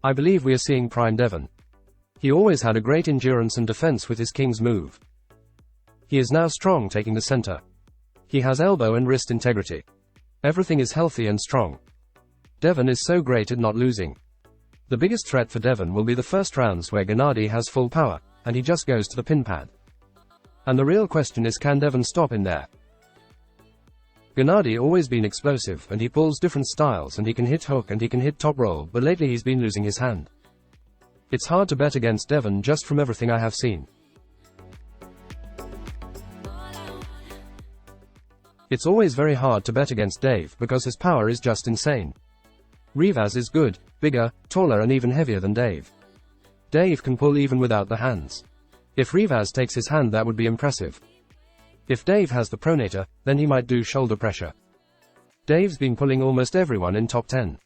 I believe we are seeing prime Devon. He always had a great endurance and defense with his king's move. He is now strong taking the center. He has elbow and wrist integrity. Everything is healthy and strong. Devon is so great at not losing. The biggest threat for Devon will be the first rounds where Genadi has full power, and he just goes to the pin pad. And the real question is, can Devon stop in there? Genadi always been explosive, and he pulls different styles, and he can hit hook and he can hit top roll, but lately he's been losing his hand. It's hard to bet against Devon just from everything I have seen. It's always very hard to bet against Dave because his power is just insane. Revaz is good, bigger, taller and even heavier than Dave. Dave can pull even without the hands. If Revaz takes his hand, that would be impressive. If Dave has the pronator, then he might do shoulder pressure. Dave's been pulling almost everyone in top 10.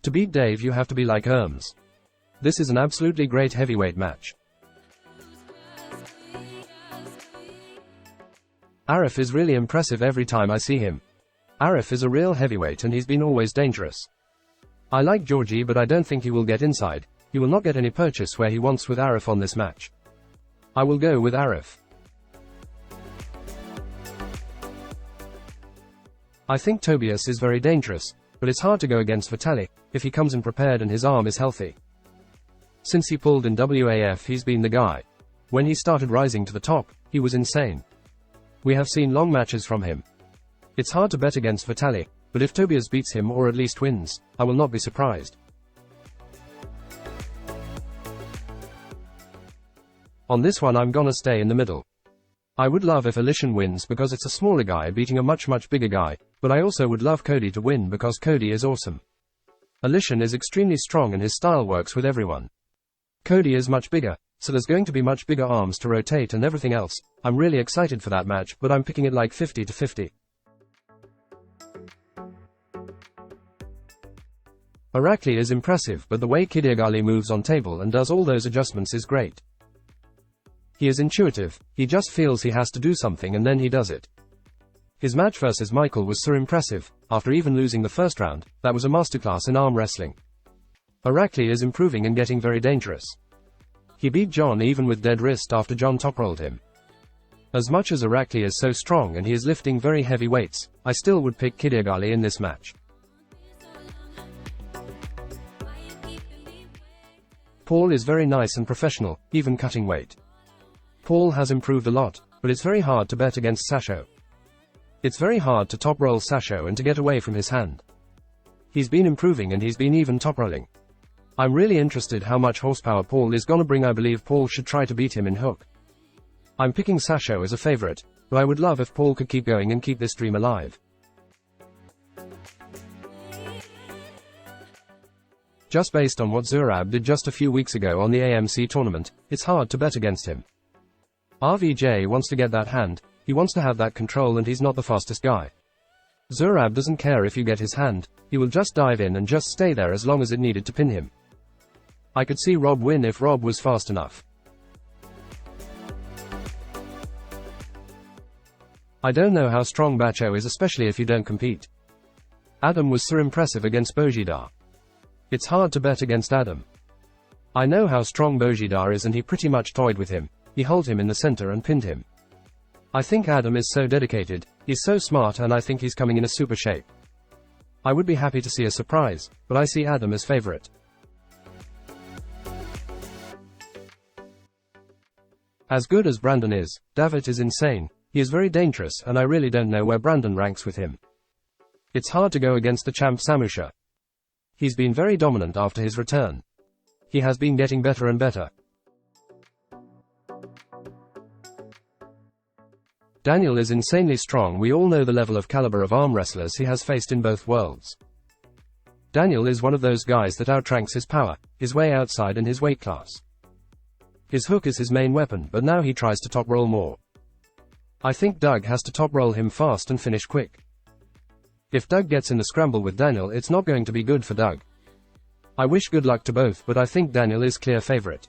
To beat Dave you have to be like Ermes. This is an absolutely great heavyweight match. Arif is really impressive every time I see him. Arif is a real heavyweight and he's been always dangerous. I like Georgie, but I don't think he will get inside. He will not get any purchase where he wants with Arif on this match. I will go with Arif. I think Tobias is very dangerous, but it's hard to go against Vitaly if he comes in prepared and his arm is healthy. Since he pulled in WAF, he's been the guy. When he started rising to the top, he was insane. We have seen long matches from him. It's hard to bet against Vitaly, but if Tobias beats him or at least wins, I will not be surprised. On this one I'm gonna stay in the middle. I would love if Alishan wins because it's a smaller guy beating a much bigger guy, but I also would love Cody to win because Cody is awesome. Alishan is extremely strong and his style works with everyone. Cody is much bigger, so there's going to be much bigger arms to rotate and everything else. I'm really excited for that match, but I'm picking it like 50-50. Irakli is impressive, but the way Kidigali moves on table and does all those adjustments is great. He is intuitive, he just feels he has to do something and then he does it. His match versus Michael was so impressive. After even losing the first round, that was a masterclass in arm wrestling. Irakli is improving and getting very dangerous. He beat John even with dead wrist after John toprolled him. As much as Irakli is so strong and he is lifting very heavy weights, I still would pick Kidigali in this match. Paul is very nice and professional, even cutting weight. Paul has improved a lot, but it's very hard to bet against Sasho. It's very hard to top roll Sasho and to get away from his hand. He's been improving and he's been even top rolling. I'm really interested how much horsepower Paul is gonna bring. I believe Paul should try to beat him in hook. I'm picking Sasho as a favorite, but I would love if Paul could keep going and keep this dream alive. Just based on what Zurab did just a few weeks ago on the AMC tournament, it's hard to bet against him. RVJ wants to get that hand, he wants to have that control and he's not the fastest guy. Zurab doesn't care if you get his hand, he will just dive in and just stay there as long as it needed to pin him. I could see Rob win if Rob was fast enough. I don't know how strong Bacho is, especially if you don't compete. Adam was so impressive against Bojidar. It's hard to bet against Adam. I know how strong Bojidar is and he pretty much toyed with him. He held him in the center and pinned him. I think Adam is so dedicated, he's so smart and I think he's coming in a super shape. I would be happy to see a surprise, but I see Adam as favorite. As good as Brandon is, David is insane. He is very dangerous and I really don't know where Brandon ranks with him. It's hard to go against the champ Samusha. He's been very dominant after his return. He has been getting better and better. Daniel is insanely strong. We all know the level of caliber of arm wrestlers he has faced in both worlds. Daniel is one of those guys that outranks his power, his way outside and his weight class. His hook is his main weapon, but now he tries to top roll more. I think Doug has to top roll him fast and finish quick. If Doug gets in the scramble with Daniel, it's not going to be good for Doug. I wish good luck to both, but I think Daniel is clear favorite.